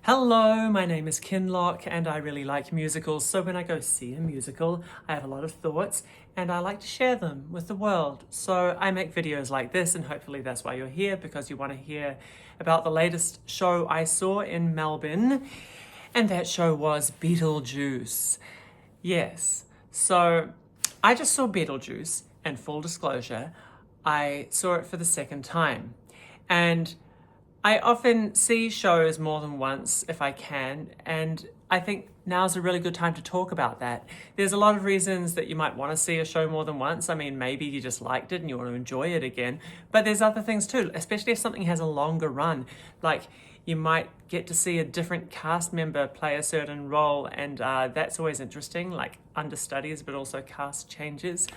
Hello, my name is Kinlock and I really like musicals, so when I go see a musical, I have a lot of thoughts and I like to share them with the world. So I make videos like this and hopefully that's why you're here, because you want to hear about the latest show I saw in Melbourne, and that show was Beetlejuice. Yes, so I just saw Beetlejuice, and full disclosure, I saw it for the second time. And I often see shows more than once if I can, and I think now's a really good time to talk about that. There's a lot of reasons that you might want to see a show more than once. I mean, maybe you just liked it and you want to enjoy it again, but there's other things too, especially if something has a longer run. Like, you might get to see a different cast member play a certain role, and that's always interesting, like understudies, but also cast changes.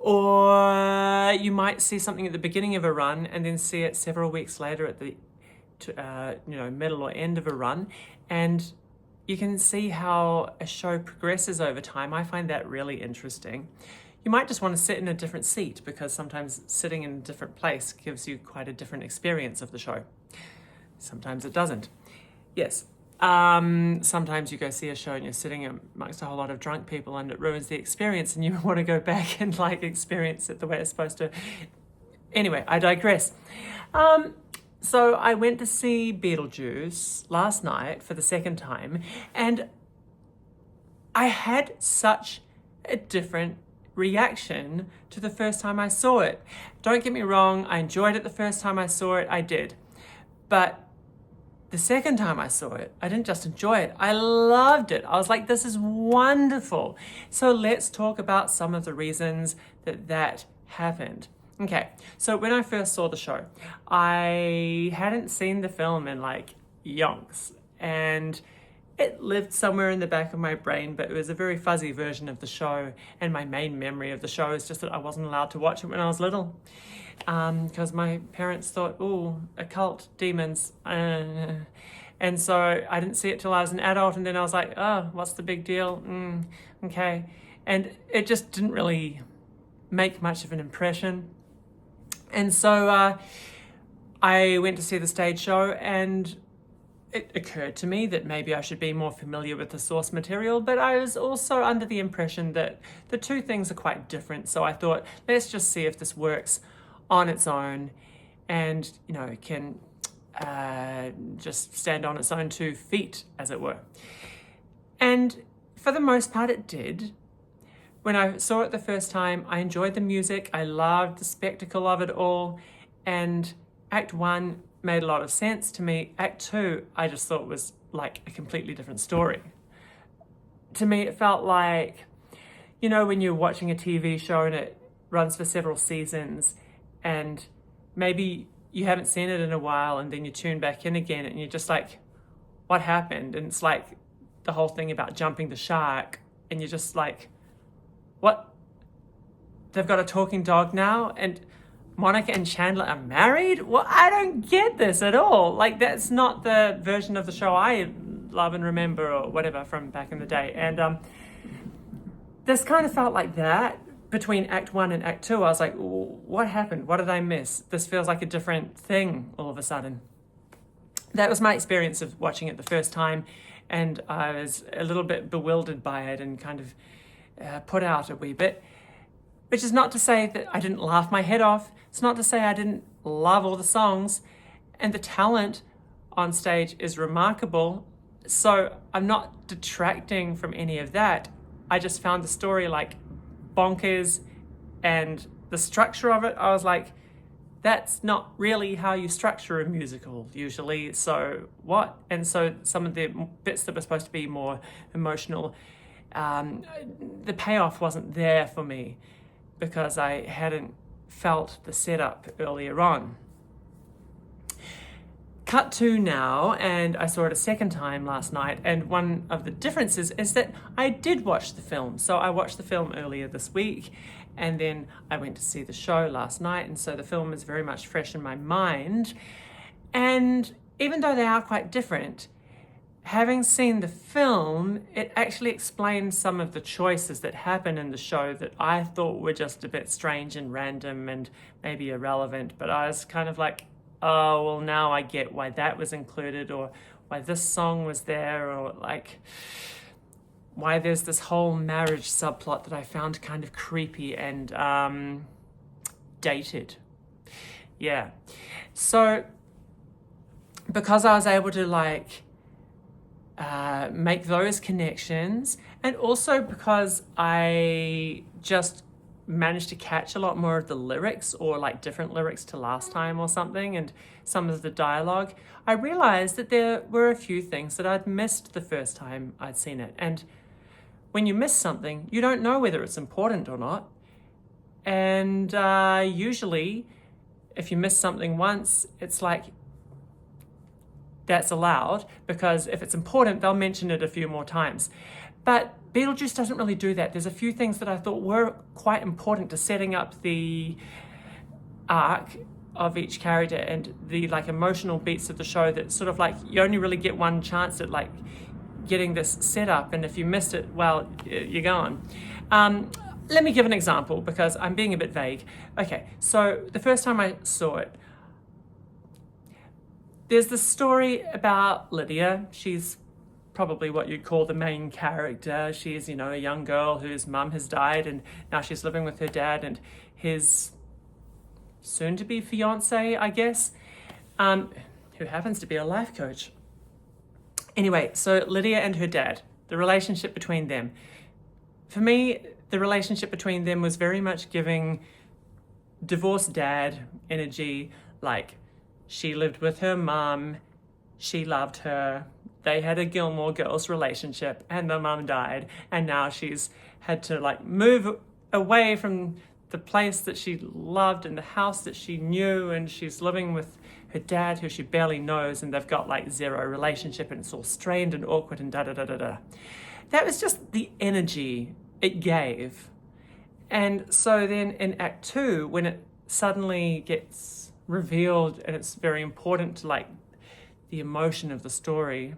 Or you might see something at the beginning of a run and then see it several weeks later at the middle or end of a run, and you can see how a show progresses over time. I find that really interesting. You might just want to sit in a different seat, because sometimes sitting in a different place gives you quite a different experience of the show. Sometimes it doesn't. Yes. Sometimes you go see a show and you're sitting amongst a whole lot of drunk people and it ruins the experience and you want to go back and experience it the way it's supposed to. Anyway, I digress. So I went to see Beetlejuice last night for the second time, and I had such a different reaction to the first time I saw it. Don't get me wrong, I enjoyed it the first time I saw it, I did. But the second time I saw it, I didn't just enjoy it, I loved it. I was like, this is wonderful. So let's talk about some of the reasons that happened. Okay, so when I first saw the show, I hadn't seen the film in yonks, and it lived somewhere in the back of my brain, but it was a very fuzzy version of the show, and my main memory of the show is just that I wasn't allowed to watch it when I was little. Because my parents thought, oh, occult, demons. And so I didn't see it till I was an adult, and then I was like, oh, what's the big deal? Okay. And it just didn't really make much of an impression. And so I went to see the stage show, and it occurred to me that maybe I should be more familiar with the source material, but I was also under the impression that the two things are quite different. So I thought, let's just see if this works on its own and, can just stand on its own 2 feet, as it were. And for the most part, it did. When I saw it the first time, I enjoyed the music. I loved the spectacle of it all. And Act 1 made a lot of sense to me. Act 2, I just thought was like a completely different story. To me, it felt like, when you're watching a TV show and it runs for several seasons, and maybe you haven't seen it in a while, and then you tune back in again and you're just like, what happened? And it's like the whole thing about jumping the shark, and you're just like, what? They've got a talking dog now, and Monica and Chandler are married? Well, I don't get this at all. That's not the version of the show I love and remember, or whatever, from back in the day. And this kind of felt like that. Between Act 1 and Act 2, I was like, what happened? What did I miss? This feels like a different thing all of a sudden. That was my experience of watching it the first time, and I was a little bit bewildered by it and kind of put out a wee bit. Which is not to say that I didn't laugh my head off. It's not to say I didn't love all the songs, and the talent on stage is remarkable. So I'm not detracting from any of that. I just found the story bonkers, and the structure of it, I was like, that's not really how you structure a musical usually, so what? And so some of the bits that were supposed to be more emotional, the payoff wasn't there for me because I hadn't felt the setup earlier on. Cut to now, and I saw it a second time last night, and one of the differences is that I did watch the film. So I watched the film earlier this week, and then I went to see the show last night, and so the film is very much fresh in my mind. And even though they are quite different, having seen the film, it actually explains some of the choices that happen in the show that I thought were just a bit strange and random and maybe irrelevant, but I was kind of like, oh, well, now I get why that was included, or why this song was there, or like why there's this whole marriage subplot that I found kind of creepy and dated. Yeah. So because I was able to like make those connections, and also because I just managed to catch a lot more of the lyrics, or like different lyrics to last time or something, and some of the dialogue, I realized that there were a few things that I'd missed the first time I'd seen it. And when you miss something, you don't know whether it's important or not. And usually, if you miss something once, it's like, that's allowed, because if it's important, they'll mention it a few more times. But Beetlejuice doesn't really do that. There's a few things that I thought were quite important to setting up the arc of each character and the like emotional beats of the show, that sort of like you only really get one chance at like getting this set up, and if you missed it, well, you're gone. Let me give an example, because I'm being a bit vague. Okay, so the first time I saw it, there's this story about Lydia. She's probably what you'd call the main character. She's, you know, a young girl whose mum has died, and now she's living with her dad and his soon-to-be fiance, I guess, who happens to be a life coach. Anyway, so Lydia and her dad, the relationship between them. For me, the relationship between them was very much giving divorced dad energy, like she lived with her mum, she loved her, they had a Gilmore Girls relationship, and the mum died, and now she's had to like move away from the place that she loved and the house that she knew, and she's living with her dad, who she barely knows, and they've got like zero relationship, and it's all strained and awkward and da-da-da-da-da. That was just the energy it gave. And so then in Act 2, when it suddenly gets revealed, and it's very important to like the emotion of the story,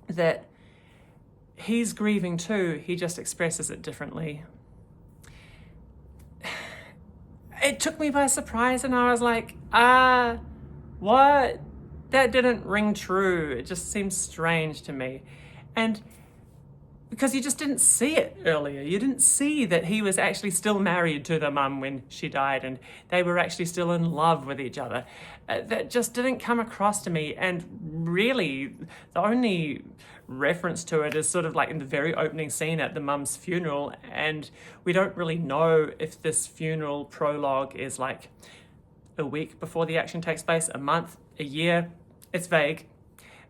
that he's grieving too, he just expresses it differently. It took me by surprise, and I was like, what? That didn't ring true. It just seems strange to me. And because you just didn't see it earlier. You didn't see that he was actually still married to the mum when she died, and they were actually still in love with each other. That just didn't come across to me. And really, the only reference to it is sort of like in the very opening scene at the mum's funeral, and we don't really know if this funeral prologue is like a week before the action takes place, a month, a year. It's vague.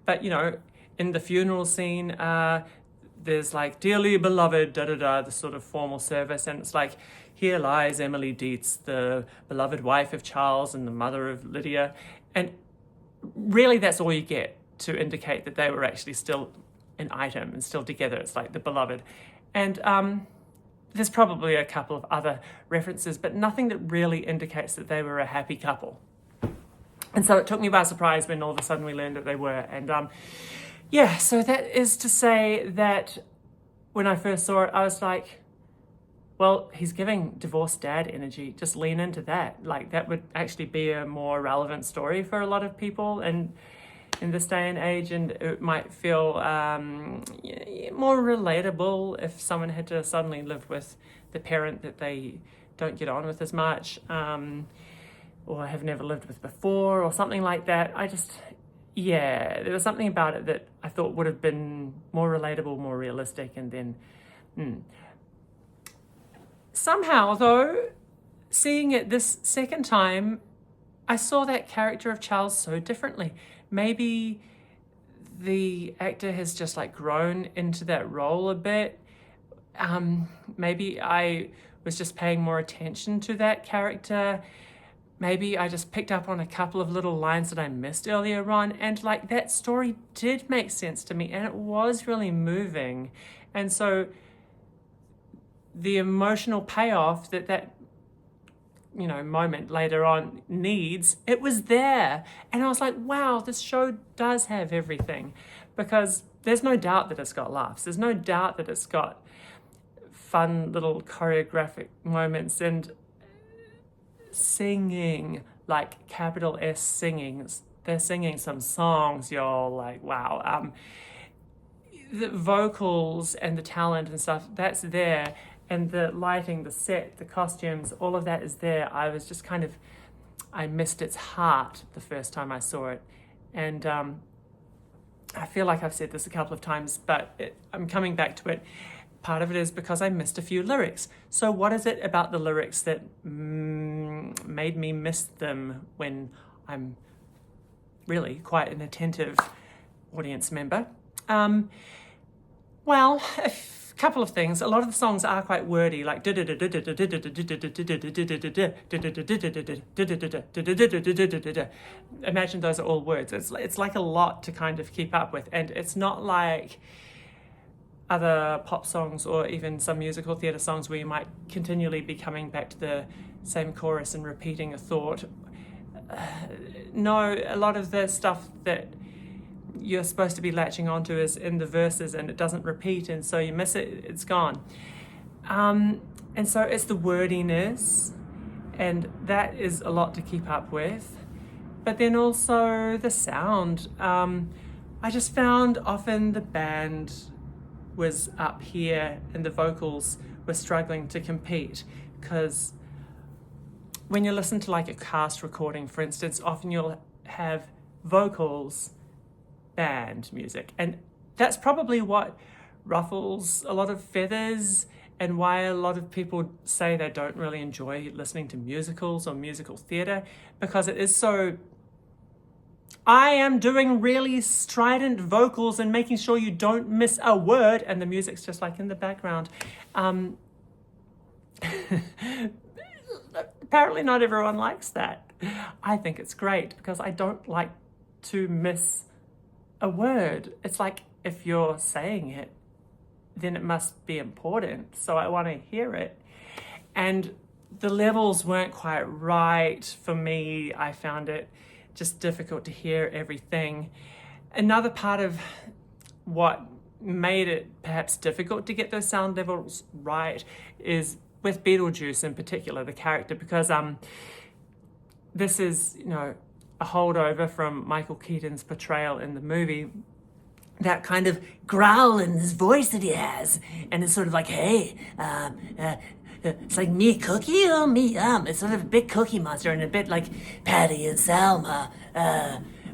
But, you know, in the funeral scene, there's like, dearly beloved, da-da-da, the sort of formal service, and it's like, here lies Emily Dietz, the beloved wife of Charles and the mother of Lydia. And really that's all you get to indicate that they were actually still an item and still together. It's like the beloved. And there's probably a couple of other references, but nothing that really indicates that they were a happy couple. And so it took me by surprise when all of a sudden we learned that they were. And yeah, so that is to say that when I first saw it, I was like, well, he's giving divorced dad energy. Just lean into that. Like, that would actually be a more relevant story for a lot of people and in this day and age, and it might feel more relatable if someone had to suddenly live with the parent that they don't get on with as much, or have never lived with before, or something like that. Yeah, there was something about it that I thought would have been more relatable, more realistic, and then somehow, though, seeing it this second time, I saw that character of Charles so differently. Maybe the actor has just like grown into that role a bit. Maybe I was just paying more attention to that character. Maybe I just picked up on a couple of little lines that I missed earlier on, and like that story did make sense to me, and it was really moving. And so the emotional payoff that moment later on needs, it was there. And I was like, wow, this show does have everything, because there's no doubt that it's got laughs. There's no doubt that it's got fun little choreographic moments and singing, like capital S singing. They're singing some songs, you're like, wow. The vocals and the talent and stuff, that's there. And the lighting, the set, the costumes, all of that is there. I was just kind of, I missed its heart the first time I saw it. And I feel like I've said this a couple of times, but I'm coming back to it. Part of it is because I missed a few lyrics. So what is it about the lyrics that made me miss them when I'm really quite an attentive audience member? Well, a couple of things. A lot of the songs are quite wordy, like imagine those are all words. It's like a lot to kind of keep up with, and it's not like other pop songs or even some musical theatre songs where you might continually be coming back to the same chorus and repeating a thought. No, a lot of the stuff that you're supposed to be latching onto is in the verses and it doesn't repeat, and so you miss it, it's gone. And so it's the wordiness, and that is a lot to keep up with. But then also the sound. I just found often the band was up here and the vocals were struggling to compete, because when you listen to like a cast recording, for instance, often you'll have vocals, band music, and that's probably what ruffles a lot of feathers and why a lot of people say they don't really enjoy listening to musicals or musical theatre, because it is so, I am doing really strident vocals and making sure you don't miss a word, and the music's just like in the background. Apparently not everyone likes that. I think it's great because I don't like to miss a word. It's like if you're saying it, then it must be important, so I want to hear it. And the levels weren't quite right for me. I found it just difficult to hear everything. Another part of what made it perhaps difficult to get those sound levels right is with Beetlejuice in particular, the character, because this is, you know, a holdover from Michael Keaton's portrayal in the movie. That kind of growl in his voice that he has, and it's sort of like, hey, it's like me cookie or me it's sort of a big cookie monster, and a bit like Patty and Selma.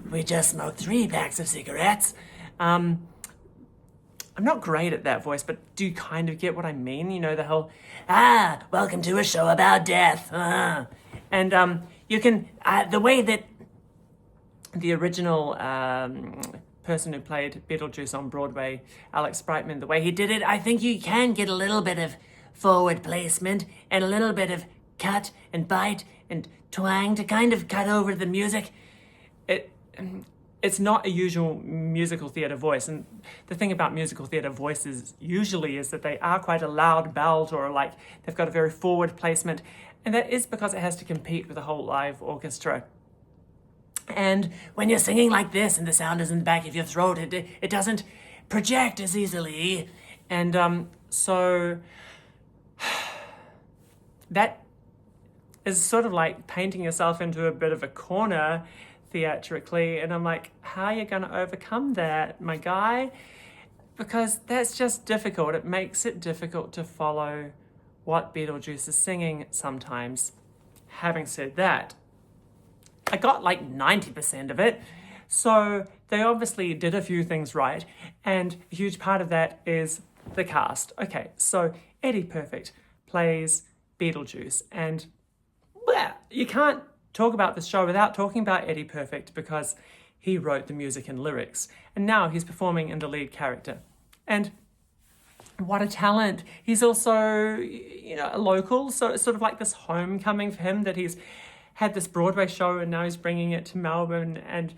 We just smoked 3 packs of cigarettes. I'm not great at that voice, but do you kind of get what I mean? You know, the whole, welcome to a show about death. And you can, the way that the original person who played Beetlejuice on Broadway, Alex Brightman, the way he did it, I think you can get a little bit of forward placement and a little bit of cut and bite and twang to kind of cut over the music. It's not a usual musical theatre voice, and the thing about musical theatre voices usually is that they are quite a loud belt, or like they've got a very forward placement, and that is because it has to compete with a whole live orchestra. And when you're singing like this and the sound is in the back of your throat, it doesn't project as easily. And so that is sort of like painting yourself into a bit of a corner theatrically. And I'm like, how are you going to overcome that, my guy? Because that's just difficult. It makes it difficult to follow what Beetlejuice is singing sometimes. Having said that, I got like 90% of it. So they obviously did a few things right. And a huge part of that is the cast. Okay, so Eddie Perfect plays Beetlejuice. And you can't talk about this show without talking about Eddie Perfect, because he wrote the music and lyrics. And now he's performing in the lead character. And what a talent. He's also, you know, a local. So it's sort of like this homecoming for him, that he's had this Broadway show and now he's bringing it to Melbourne, and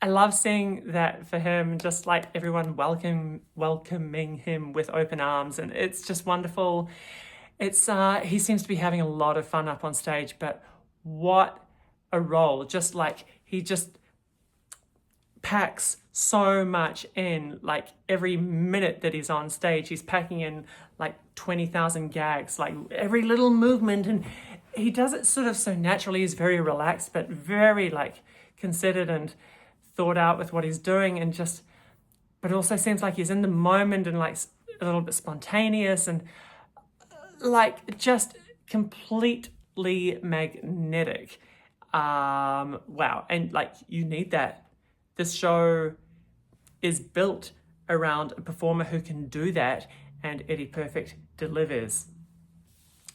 I love seeing that for him, just like everyone welcoming him with open arms, and it's just wonderful. It's he seems to be having a lot of fun up on stage, but what a role. Just like he just packs so much in. Like every minute that he's on stage, he's packing in like 20,000 gags, like every little movement, and he does it sort of so naturally. He's very relaxed, but very like considered and thought out with what he's doing, and just, but also seems like he's in the moment and like a little bit spontaneous and like just completely magnetic. Wow. And like, you need that. This show is built around a performer who can do that, and Eddie Perfect delivers.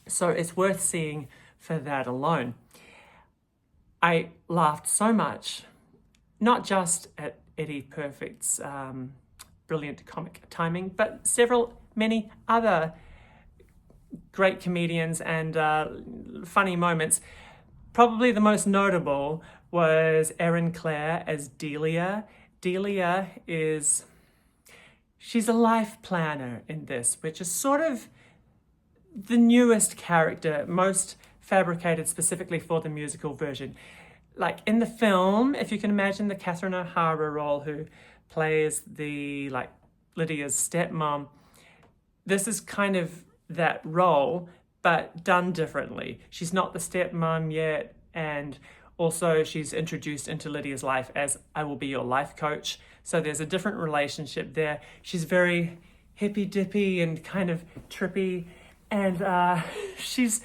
So it's worth seeing for that alone. I laughed so much, not just at Eddie Perfect's brilliant comic timing, but many other great comedians and funny moments. Probably the most notable was Erin Clare as Delia. Delia she's a life planner in this, which is sort of the newest character, most fabricated specifically for the musical version. Like in the film, if you can imagine the Catherine O'Hara role who plays the like Lydia's stepmom, this is kind of that role, but done differently. She's not the stepmom yet, and also she's introduced into Lydia's life as I will be your life coach. So there's a different relationship there. She's very hippy-dippy and kind of trippy, and she's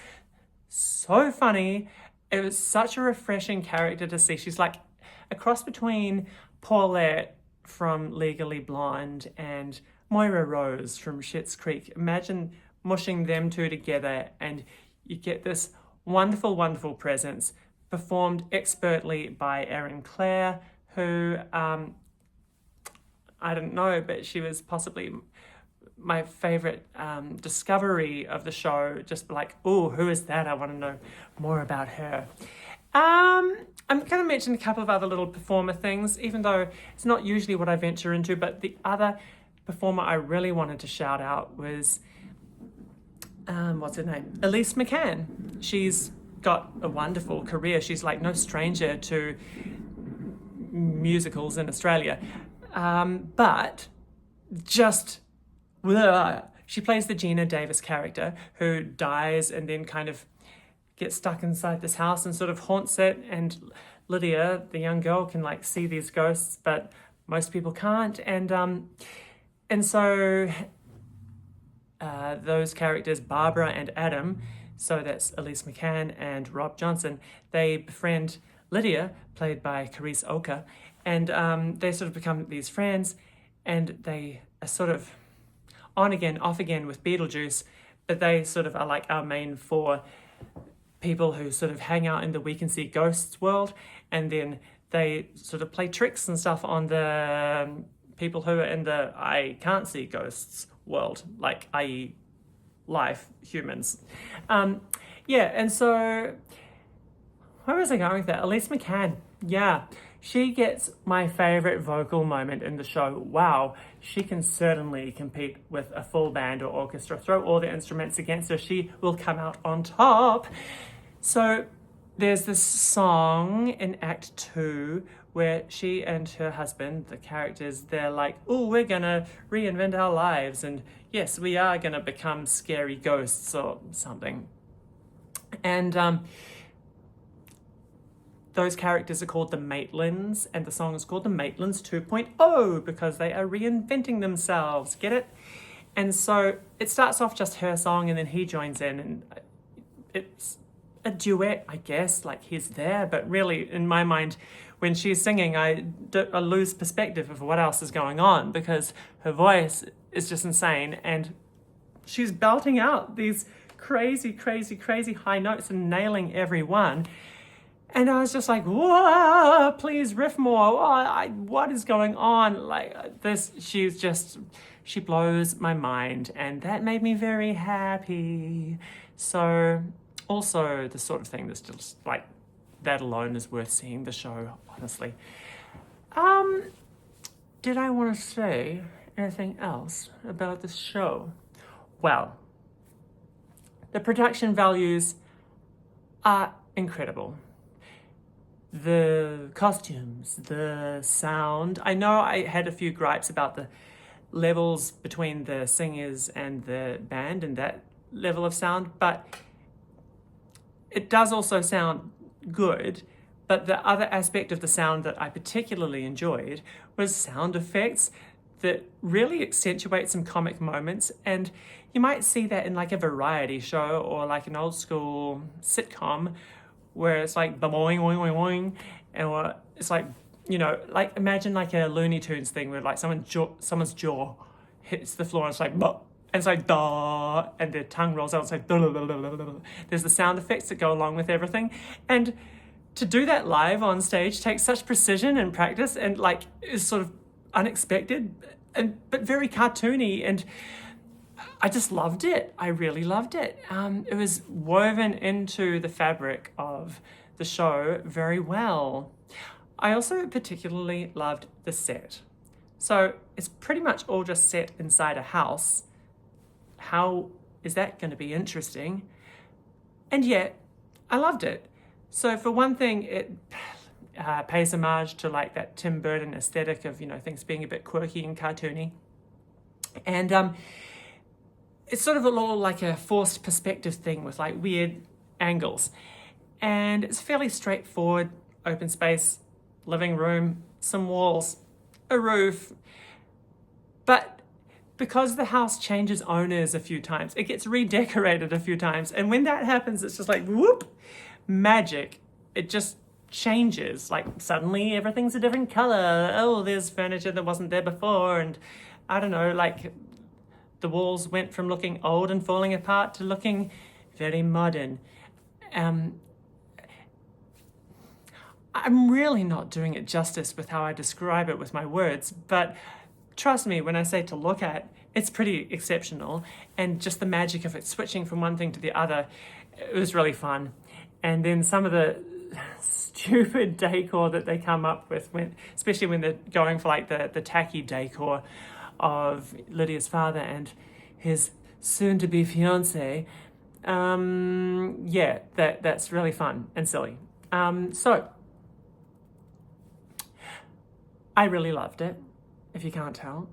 so funny. It was such a refreshing character to see. She's like a cross between Paulette from Legally Blonde and Moira Rose from Schitt's Creek. Imagine mushing them two together and you get this wonderful, wonderful presence performed expertly by Erin Clare, who, I don't know, but she was possibly my favorite discovery of the show. Just like, oh, who is that? I want to know more about her. I'm going to mention a couple of other little performer things, even though it's not usually what I venture into, but the other performer I really wanted to shout out was, what's her name? Elise McCann. She's got a wonderful career. She's like no stranger to musicals in Australia. But just, she plays the Gina Davis character who dies and then kind of gets stuck inside this house and sort of haunts it. And Lydia, the young girl, can like see these ghosts, but most people can't. And so those characters, Barbara and Adam, so that's Elise McCann and Rob Johnson, they befriend Lydia, played by Karis, and they sort of become these friends, and they are sort of on again, off again with Beetlejuice, but they sort of are like our main four people who sort of hang out in the we can see ghosts world, and then they sort of play tricks and stuff on the people who are in the I can't see ghosts world, like i.e. life, humans. And so where was I going with that? Elise McCann, yeah. She gets my favorite vocal moment in the show. Wow, she can certainly compete with a full band or orchestra. Throw all the instruments against her, she will come out on top. So there's this song in Act 2 where she and her husband, the characters, they're like, oh, we're gonna reinvent our lives, and yes, we are gonna become scary ghosts or something. And those characters are called the Maitlands, and the song is called the Maitlands 2.0 because they are reinventing themselves. Get it? And so it starts off just her song, and then he joins in, and it's a duet, I guess, like he's there, but really, in my mind, when she's singing, I lose perspective of what else is going on because her voice is just insane, and she's belting out these crazy, crazy, crazy high notes and nailing every one. And I was just like, whoa, please riff more. What is going on? Like this, she blows my mind, and that made me very happy. So also the sort of thing that's just like, that alone is worth seeing the show, honestly. Did I want to say anything else about this show? Well, the production values are incredible. The costumes, the sound. I know I had a few gripes about the levels between the singers and the band and that level of sound, but it does also sound good, but the other aspect of the sound that I particularly enjoyed was sound effects that really accentuate some comic moments. And you might see that in like a variety show or like an old school sitcom where it's like boing, boing, boing, boing, or it's like, you know, like imagine like a Looney Tunes thing where like someone's jaw hits the floor and it's like, "Bah," and it's like, "Da," and their tongue rolls out, it's like, "Da, da, da, da, da, da." There's the sound effects that go along with everything. And to do that live on stage takes such precision and practice, and like is sort of unexpected, but very cartoony, and I just loved it. I really loved it. It was woven into the fabric of the show very well. I also particularly loved the set. So it's pretty much all just set inside a house. How is that going to be interesting? And yet, I loved it. So for one thing, it pays homage to like that Tim Burton aesthetic of, you know, things being a bit quirky and cartoony. And it's sort of a little like a forced perspective thing with like weird angles. And it's fairly straightforward, open space, living room, some walls, a roof. But because the house changes owners a few times, it gets redecorated a few times. And when that happens, it's just like, whoop, magic. It just changes. Like suddenly everything's a different color. Oh, there's furniture that wasn't there before. And I don't know, like the walls went from looking old and falling apart to looking very modern. I'm really not doing it justice with how I describe it with my words, but trust me when I say to look at, it's pretty exceptional. And just the magic of it switching from one thing to the other, it was really fun. And then some of the stupid decor that they come up with, especially when they're going for like the tacky decor of Lydia's father and his soon-to-be fiance. Yeah, that's really fun and silly. So I really loved it, if you can't tell.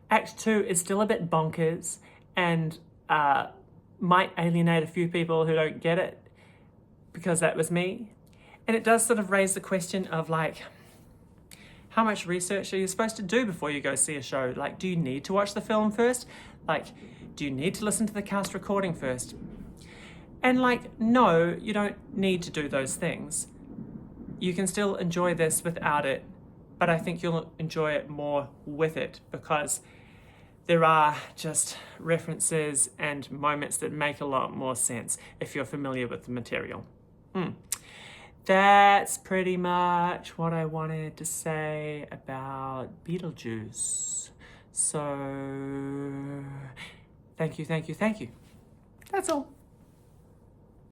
Act 2 is still a bit bonkers and might alienate a few people who don't get it, because that was me. And it does sort of raise the question of like, how much research are you supposed to do before you go see a show? Like, do you need to watch the film first? Like, do you need to listen to the cast recording first? And like, no, you don't need to do those things. You can still enjoy this without it, but I think you'll enjoy it more with it, because there are just references and moments that make a lot more sense if you're familiar with the material. That's pretty much what I wanted to say about Beetlejuice. So, thank you. That's all.